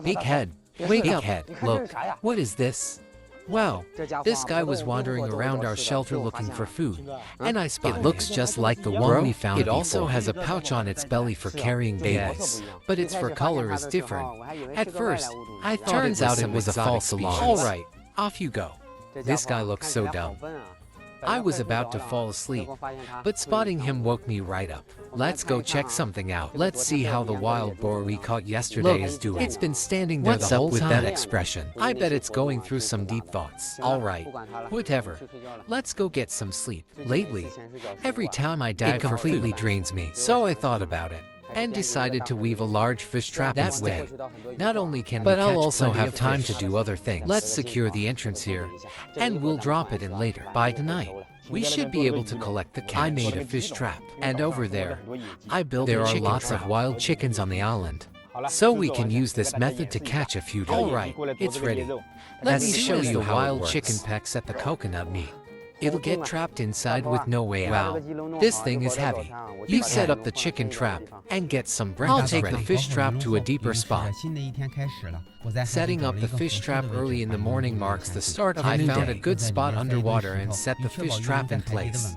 Big head, wake up, look, what is this? Well, this guy was wandering around our shelter looking for food, and I spotted it. Looks just like the one we found. It also has a pouch on its belly for carrying babies, but its fur color is different. At first, I thought it was a false alarm. Alright, off you go. This guy looks so dumb. I was about to fall asleep, but spotting him woke me right up. Let's go check something out. Let's see how the wild boar we caught yesterday is doing. It's been standing there the whole time. What's up with that expression? I bet it's going through some deep thoughts. Alright, whatever. Let's go get some sleep. Lately, every time I dive, it completely drains me. So I thought about it and decided to weave a large fish trap instead. Not only can we catch, I'll also have time to do other things. Let's secure the entrance here, and we'll drop it in later. By tonight, we should be able to collect the catch. I made a fish trap, and over there, I built a chicken trap. There are lots of wild chickens on the island, so we can use this method to catch a few. Alright, it's ready. Let me show you how wild chicken pecks at the coconut meat. It'll get trapped inside with no way out. Wow, this thing is heavy. You set up the chicken trap and get some breakfast ready. I'll take the fish trap to a deeper spot. Setting up the fish trap early in the morning marks the start of a new day. I found a good spot underwater and set the fish trap in place.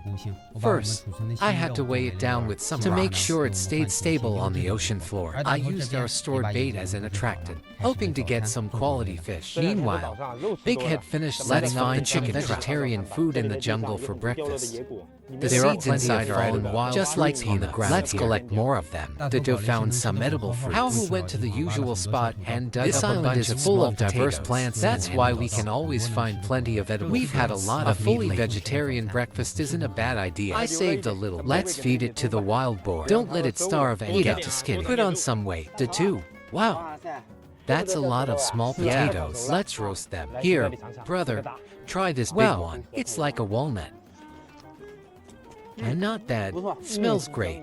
First, I had to weigh it down with some rocks to make sure it stayed stable on the ocean floor. I used our stored bait as an attractant, hoping to get some quality fish. Meanwhile, Big Head finished setting up the chicken vegetarian food in the jungle for breakfast. The seeds inside are all wild, just like on the ground. Let's collect more of them. Dodo found some edible fruits. Hao went to the usual spot and dug up a bunch of full of diverse plants. That's why we can always find plenty of edible fruits. We've had a lot of fully vegetarian breakfast isn't a bad idea. I saved a little. Let's feed it to the wild boar. Don't let it starve and get too skinny. Put on some weight. Two. Wow. That's a lot of small potatoes. Let's roast them. Here, brother, try this big one. It's like a walnut. And not bad. Smells great.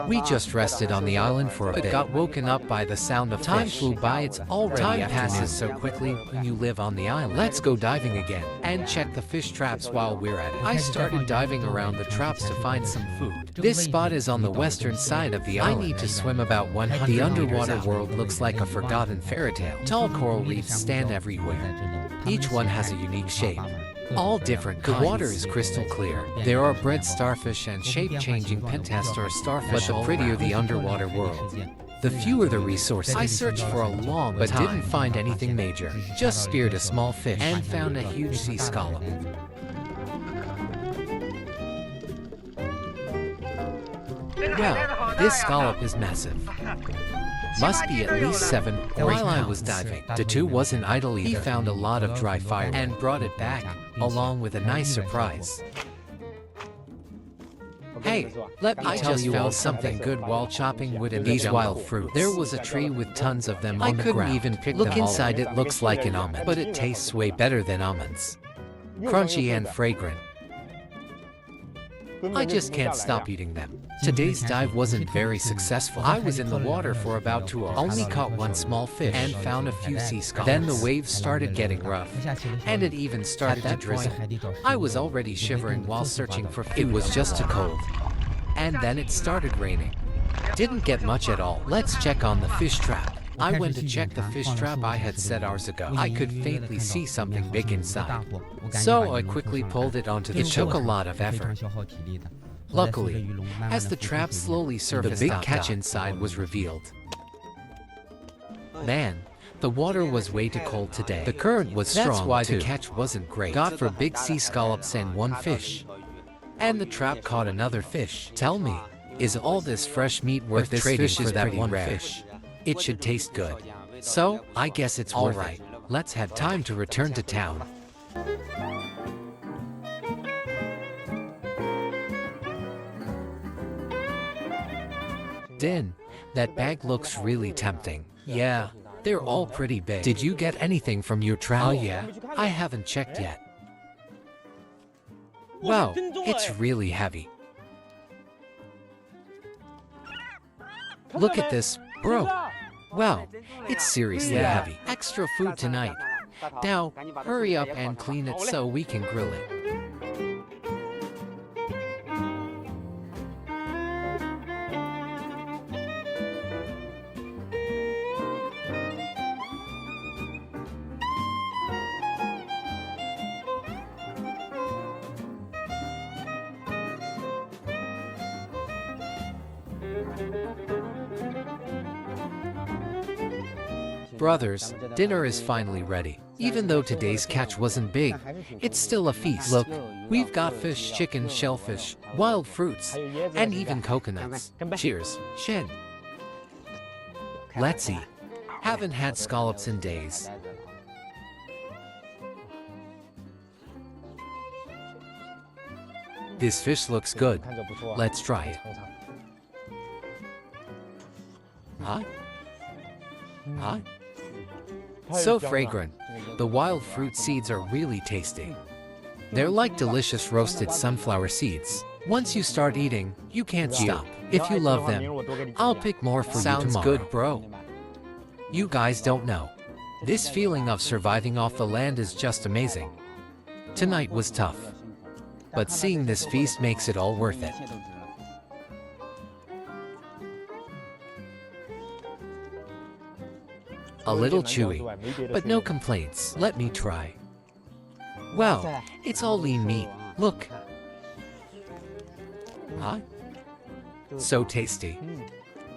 We just rested on the island for a bit, but got woken up by the sound of time fish. Flew by. It's already afternoon. Time passes so quickly when you live on the island. Let's go diving again and check the fish traps while we're at it. I started diving around the traps to find some food. This spot is on the western side of the island. I need to swim about 100 The underwater world looks like a forgotten fairy tale. Tall coral reefs stand everywhere. Each one has a unique shape. All different kinds. The water is crystal clear. There are bread starfish and shape-changing pentastar starfish. But the prettier the underwater world, the fewer the resources. I searched for a long but didn't find anything major. Just speared a small fish and found a huge sea scallop. Wow, this scallop is massive. Must be at least 7 or 8 pounds. While I was diving, Datu wasn't idle either. He found a lot of dry fire and brought it back, along with a nice surprise. Hey, let me tell you all something good while chopping wood in these wild fruits. There was a tree with tons of them on the ground. I couldn't even pick them all. Look inside, it looks like an almond, but it tastes way better than almonds. Crunchy and fragrant. I just can't stop eating them. Today's dive wasn't very successful. I was in the water for about 2 hours. Only caught one small fish and found a few sea scallops. Then the waves started getting rough, and it even started to drizzle. I was already shivering while searching for food. It was just too cold. And then it started raining. Didn't get much at all. Let's check on the fish trap. I went to check the fish trap I had set hours ago. I could faintly see something big inside, so I quickly pulled it onto the shore. It took a lot of effort. Luckily, as the trap slowly surfaced, the big catch inside was revealed. Man, the water was way too cold today. The current was strong. That's why the catch wasn't great. Got for big sea scallops and one fish. And the trap caught another fish. Tell me, is all this fresh meat worth this fish for that one fish? It should taste good. So, I guess it's all right. Let's have time to return to town. Din, that bag looks really tempting. Yeah, they're all pretty big. Did you get anything from your trap? Oh yeah, I haven't checked yet. Wow, it's really heavy. Look at this, bro. Wow, it's seriously heavy. Extra food tonight. Now, hurry up and clean it so we can grill it. Brothers, dinner is finally ready. Even though today's catch wasn't big, it's still a feast. Look, we've got fish, chicken, shellfish, wild fruits, and even coconuts. Cheers, Shen. Let's eat. Haven't had scallops in days. This fish looks good. Let's try it. Huh? Huh? So fragrant. The wild fruit seeds are really tasty. They're like delicious roasted sunflower seeds. Once you start eating, you can't stop. If you love them, I'll pick more for you tomorrow. Sounds good, bro. You guys don't know. This feeling of surviving off the land is just amazing. Tonight was tough, but seeing this feast makes it all worth it. A little chewy, but no complaints. Let me try. Wow, it's all lean meat. Look. Huh? So tasty.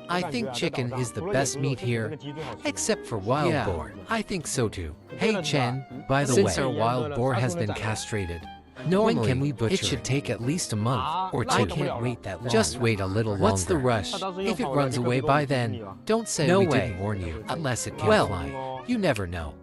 I think chicken is the best meat here, except for wild boar. I think so too. Hey Chen, by the way, since our wild boar has been castrated, normally, when can we butcher? It should take at least a month or two. I can't wait that long. Just wait a little longer. What's the rush? If it runs away by then, don't say we didn't warn you. Unless it can fly. You never know.